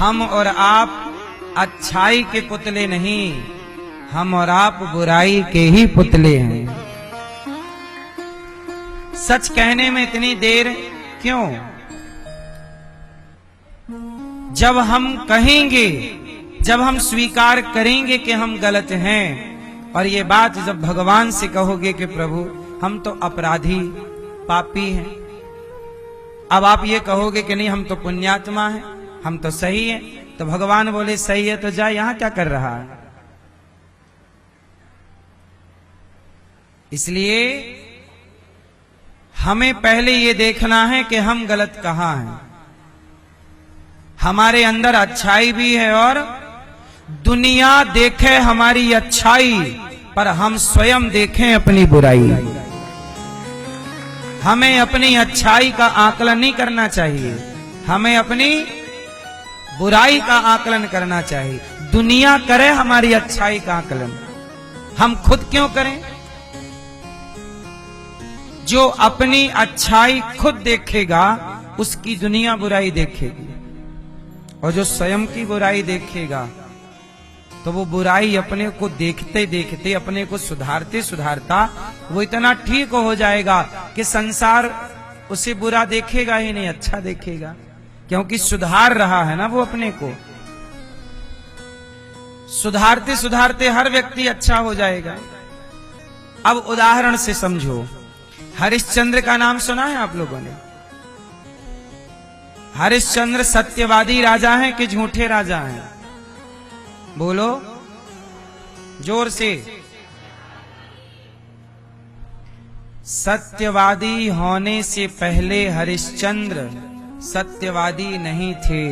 हम और आप अच्छाई के पुतले नहीं, हम और आप बुराई के ही पुतले हैं। सच कहने में इतनी देर क्यों? जब हम कहेंगे, जब हम स्वीकार करेंगे कि हम गलत हैं, और ये बात जब भगवान से कहोगे कि प्रभु हम तो अपराधी पापी हैं, अब आप ये कहोगे कि नहीं हम तो पुण्यात्मा हैं, हम तो सही हैं, तो भगवान बोले सही है तो जा, यहां क्या कर रहा है? इसलिए हमें पहले ये देखना है कि हम गलत कहां हैं। हमारे अंदर अच्छाई भी है और दुनिया देखे हमारी अच्छाई, पर हम स्वयं देखें अपनी बुराई। हमें अपनी अच्छाई का आकलन नहीं करना चाहिए, हमें अपनी बुराई का आकलन करना चाहिए। दुनिया करे हमारी अच्छाई का आकलन, हम खुद क्यों करें? जो अपनी अच्छाई खुद देखेगा उसकी दुनिया बुराई देखेगी, और जो स्वयं की बुराई देखेगा तो वो बुराई अपने को देखते देखते, अपने को सुधारते सुधारता वो इतना ठीक हो जाएगा कि संसार उसे बुरा देखेगा ही नहीं, अच्छा देखेगा, क्योंकि सुधार रहा है ना वो अपने को। सुधारते सुधारते हर व्यक्ति अच्छा हो जाएगा। अब उदाहरण से समझो, हरिश्चंद्र का नाम सुना है आप लोगों ने? हरिश्चंद्र सत्यवादी राजा हैं कि झूठे राजा हैं? बोलो जोर से। सत्यवादी होने से पहले हरिश्चंद्र सत्यवादी नहीं थे।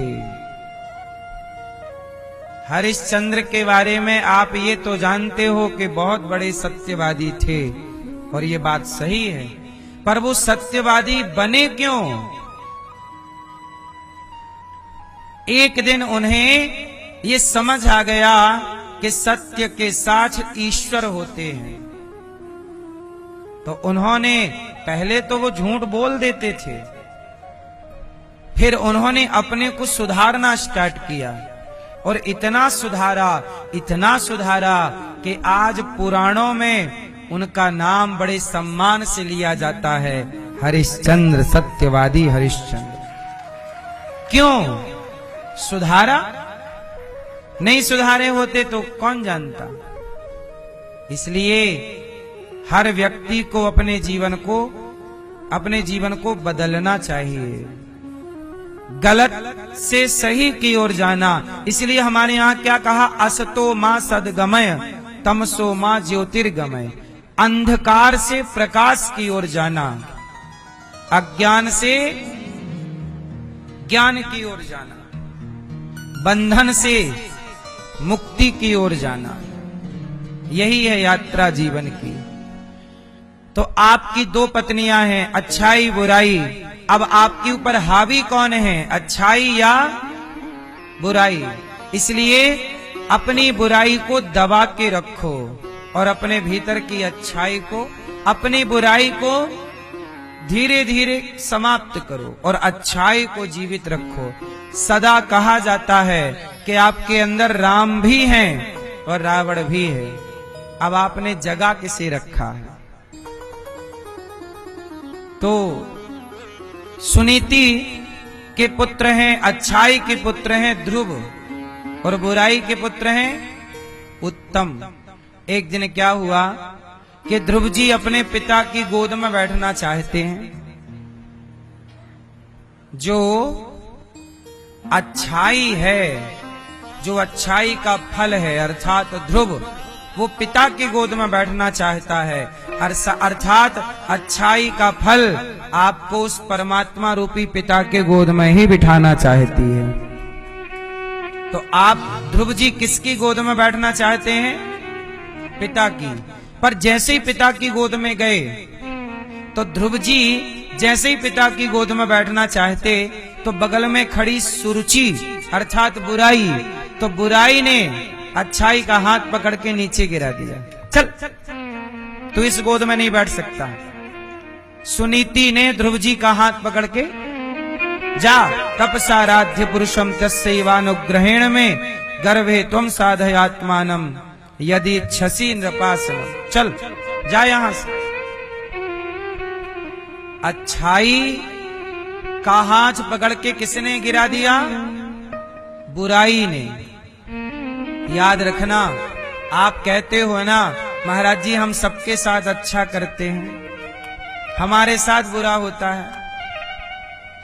हरिश्चंद्र के बारे में आप ये तो जानते हो कि बहुत बड़े सत्यवादी थे, और ये बात सही है, पर वो सत्यवादी बने क्यों? एक दिन उन्हें ये समझ आ गया कि सत्य के साथ ईश्वर होते हैं, तो उन्होंने, पहले तो वो झूठ बोल देते थे, फिर उन्होंने अपने को सुधारना स्टार्ट किया, और इतना सुधारा कि आज पुराणों में उनका नाम बड़े सम्मान से लिया जाता है, हरिश्चंद्र, सत्यवादी हरिश्चंद्र। क्यों सुधारा? नहीं सुधारे होते तो कौन जानता। इसलिए हर व्यक्ति को अपने जीवन को बदलना चाहिए, गलत से सही की ओर जाना। इसलिए हमारे यहाँ क्या कहा? असतो मां सद्गमय, तमसो मां ज्योतिर्गमय। अंधकार से प्रकाश की ओर जाना, अज्ञान से ज्ञान की ओर जाना, बंधन से मुक्ति की ओर जाना, यही है यात्रा जीवन की। तो आपकी दो पत्नियां हैं, अच्छाई बुराई। अब आपके ऊपर हावी कौन है, अच्छाई या बुराई? इसलिए अपनी बुराई को दबा के रखो और अपने भीतर की अच्छाई को, अपनी बुराई को धीरे धीरे समाप्त करो और अच्छाई को जीवित रखो। सदा कहा जाता है कि आपके अंदर राम भी हैं और रावण भी है। अब आपने जगा किसे रखा है? तो सुनीति के पुत्र हैं, अच्छाई के पुत्र हैं ध्रुव, और बुराई के पुत्र हैं उत्तम। एक दिन क्या हुआ कि ध्रुव जी अपने पिता की गोद में बैठना चाहते हैं। जो अच्छाई है, जो अच्छाई का फल है, अर्थात ध्रुव, वो पिता की गोद में बैठना चाहता है, अर्थात अच्छाई का फल आपको उस परमात्मा रूपी पिता के गोद में ही बिठाना चाहती है। तो आप ध्रुव जी किसकी गोद में बैठना चाहते हैं? पिता की। पर जैसे ही पिता की गोद में गए तो ध्रुव जी जैसे ही पिता की गोद में बैठना चाहते तो बगल में खड़ी सुरुचि अर्थात बुराई, तो बुराई ने अच्छाई का हाथ पकड़ के नीचे गिरा दिया। चल तू इस गोद में नहीं बैठ सकता। सुनीति ने ध्रुव जी का हाथ पकड़ के जा तपसाराध्य पुरुषम तस्यैवानुग्रहेण में गर्भे त्वं साधयात्मानम यदि इच्छसि नृपासनम। चल जा यहां से। अच्छाई का हाथ पकड़ के किसने गिरा दिया? बुराई ने। याद रखना, आप कहते हो ना महाराज जी हम सबके साथ अच्छा करते हैं, हमारे साथ बुरा होता है।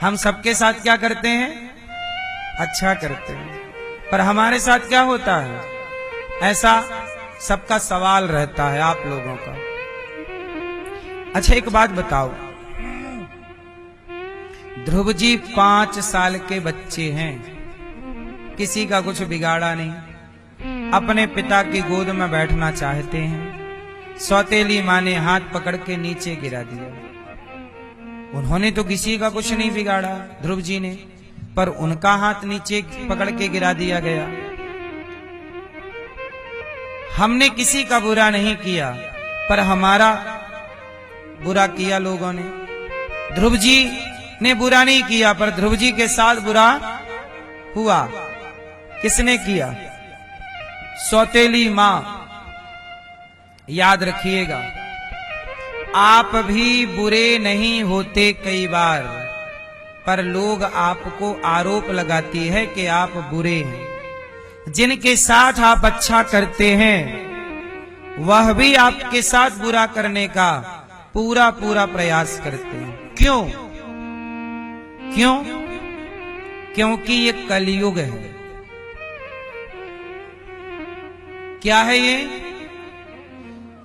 हम सबके साथ क्या करते हैं? अच्छा करते हैं, पर हमारे साथ क्या होता है? ऐसा सबका सवाल रहता है आप लोगों का। अच्छा एक बात बताओ, ध्रुव जी 5 साल के बच्चे हैं, किसी का कुछ बिगाड़ा नहीं, अपने पिता की गोद में बैठना चाहते हैं, सौतेली माँ ने हाथ पकड़ के नीचे गिरा दिया। उन्होंने तो किसी का कुछ नहीं बिगाड़ा ध्रुव जी ने, पर उनका हाथ नीचे पकड़ के गिरा दिया गया। हमने किसी का बुरा नहीं किया, पर हमारा बुरा किया लोगों ने। ध्रुव जी ने बुरा नहीं किया, पर ध्रुव जी के साथ बुरा हुआ। किसने किया? सौतेली मां। याद रखिएगा, आप भी बुरे नहीं होते कई बार, पर लोग आपको आरोप लगाती है कि आप बुरे हैं। जिनके साथ आप अच्छा करते हैं वह भी आपके साथ बुरा करने का पूरा पूरा प्रयास करते हैं। क्यों? क्यों? क्योंकि ये कलयुग है। क्या है ये?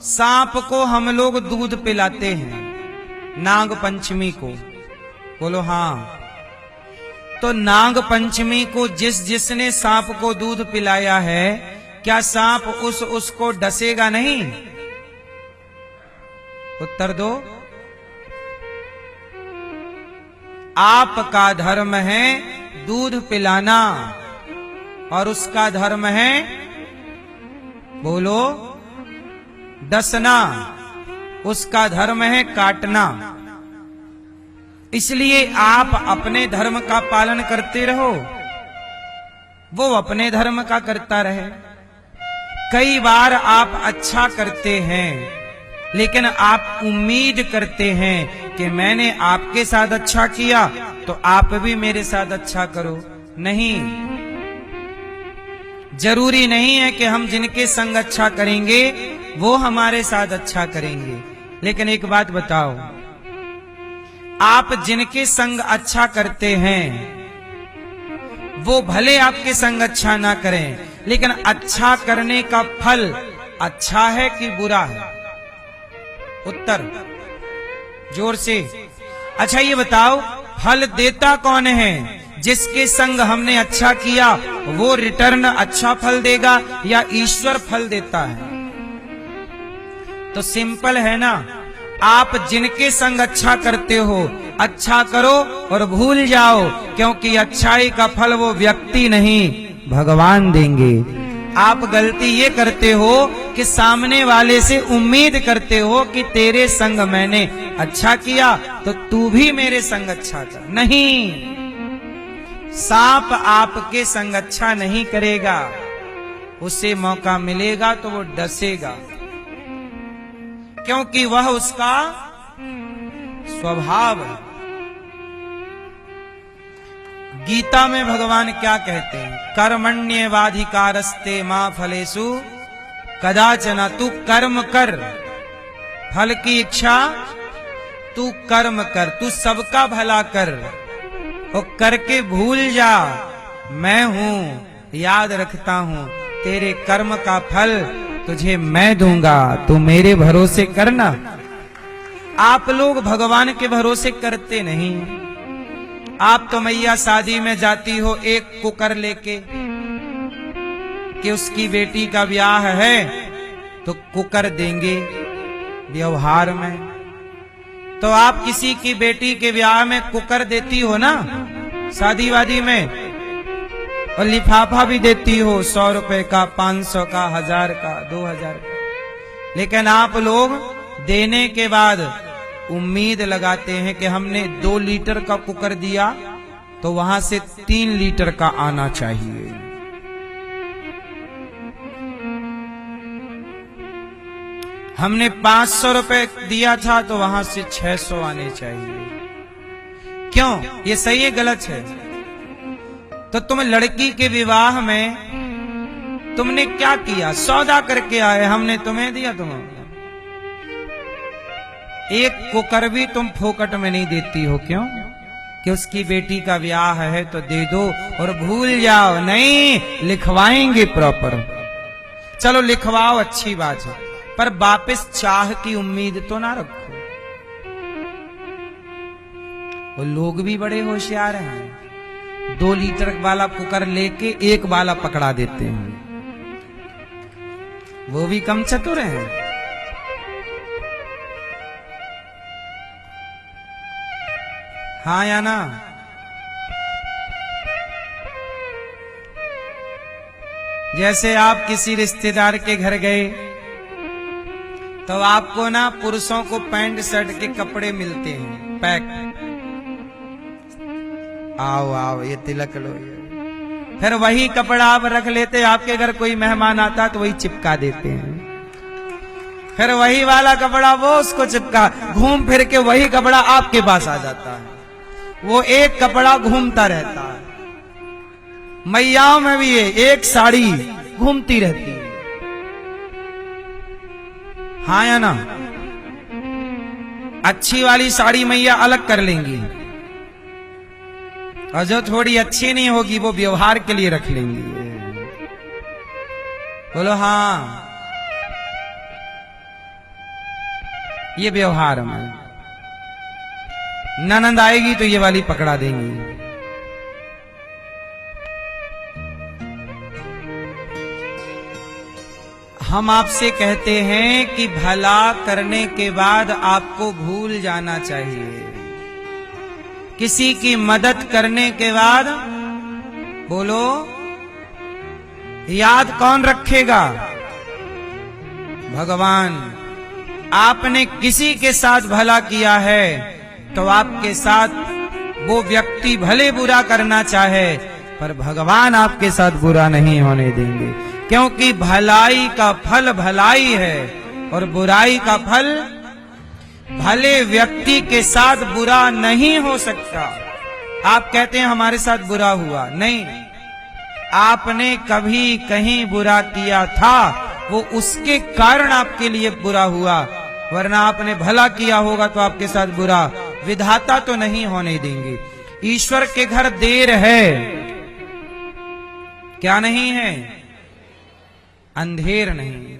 सांप को हम लोग दूध पिलाते हैं नाग पंचमी को। बोलो हाँ। तो नाग पंचमी को जिसने सांप को दूध पिलाया है, क्या सांप उसको डसेगा नहीं? उत्तर दो। आपका धर्म है दूध पिलाना और उसका धर्म है, बोलो, डसना। उसका धर्म है काटना। इसलिए आप अपने धर्म का पालन करते रहो, वो अपने धर्म का करता रहे। कई बार आप अच्छा करते हैं, लेकिन आप उम्मीद करते हैं कि मैंने आपके साथ अच्छा किया तो आप भी मेरे साथ अच्छा करो। नहीं, जरूरी नहीं है कि हम जिनके संग अच्छा करेंगे वो हमारे साथ अच्छा करेंगे। लेकिन एक बात बताओ, आप जिनके संग अच्छा करते हैं वो भले आपके संग अच्छा ना करें, लेकिन अच्छा करने का फल अच्छा है कि बुरा है? उत्तर जोर से। अच्छा ये बताओ, फल देता कौन है? जिसके संग हमने अच्छा किया वो रिटर्न अच्छा फल देगा या ईश्वर फल देता है? तो सिंपल है ना, आप जिनके संग अच्छा करते हो अच्छा करो और भूल जाओ, क्योंकि अच्छाई का फल वो व्यक्ति नहीं भगवान देंगे। आप गलती ये करते हो कि सामने वाले से उम्मीद करते हो कि तेरे संग मैंने अच्छा किया तो तू भी मेरे संग अच्छा कर। नहीं, सांप आपके संग अच्छा नहीं करेगा, उसे मौका मिलेगा तो वो डसेगा, क्योंकि वह उसका स्वभाव है। गीता में भगवान क्या कहते हैं? कर्मण्येवाधिकारस्ते मां फलेषु कदाचन। तू कर्म कर, फल की इच्छा तू कर्म कर, तू सबका भला कर और करके भूल जा मैं हूं, याद रखता हूं, तेरे कर्म का फल तुझे मैं दूंगा, तू मेरे भरोसे करना। आप लोग भगवान के भरोसे करते नहीं। आप तो मैया शादी में जाती हो एक कुकर लेके कि उसकी बेटी का ब्याह है तो कुकर देंगे व्यवहार में। तो आप किसी की बेटी के ब्याह में कुकर देती हो ना, शादी वादी में, और लिफाफा भी देती हो 100 रुपए का, 500 का, 1000 का, 2000 का। लेकिन आप लोग देने के बाद उम्मीद लगाते हैं कि हमने 2 लीटर का कुकर दिया तो वहां से 3 लीटर का आना चाहिए। हमने 500 रुपए दिया था तो वहां से 600 आने चाहिए। क्यों? ये सही है गलत है? तो तुम लड़की के विवाह में तुमने क्या किया? सौदा करके आए, हमने तुम्हें दिया। तुम एक कुकर भी तुम फोकट में नहीं देती हो। क्यों? कि उसकी बेटी का ब्याह है तो दे दो और भूल जाओ। नहीं, लिखवाएंगे प्रॉपर। चलो लिखवाओ, अच्छी बात है, पर वापस चाह की उम्मीद तो ना रखो। वो लोग भी बड़े होशियार हैं, 2 लीटर वाला कुकर लेके 1 वाला पकड़ा देते हैं। वो भी कम चतुर हैं। हाँ या ना? जैसे आप किसी रिश्तेदार के घर गए तो आपको ना पुरुषों को पैंट शर्ट के कपड़े मिलते हैं पैक। आओ आओ ये तिलक लो, ये फिर वही कपड़ा आप रख लेते। आपके घर कोई मेहमान आता तो वही चिपका देते हैं। फिर वही वाला कपड़ा वो उसको चिपका, घूम फिर के वही कपड़ा आपके पास आ जाता है। वो एक कपड़ा घूमता रहता है। मैयाओं में भी है, एक साड़ी घूमती रहती है। हाँ या ना? अच्छी वाली साड़ी मैया अलग कर लेंगी और जो थोड़ी अच्छी नहीं होगी वो व्यवहार के लिए रख लेंगी। बोलो हाँ, ये व्यवहार हमारा। ननद आएगी तो ये वाली पकड़ा देंगी। हम आपसे कहते हैं कि भला करने के बाद आपको भूल जाना चाहिए। किसी की मदद करने के बाद बोलो, याद कौन रखेगा? भगवान। आपने किसी के साथ भला किया है तो आपके साथ वो व्यक्ति भले बुरा करना चाहे पर भगवान आपके साथ बुरा नहीं होने देंगे, क्योंकि भलाई का फल भलाई है और बुराई का फल, भले व्यक्ति के साथ बुरा नहीं हो सकता। आप कहते हैं हमारे साथ बुरा हुआ, नहीं, आपने कभी कहीं बुरा किया था, वो उसके कारण आपके लिए बुरा हुआ, वरना आपने भला किया होगा तो आपके साथ बुरा विधाता तो नहीं होने देंगे। ईश्वर के घर देर है, क्या नहीं है? अंधेर नहीं।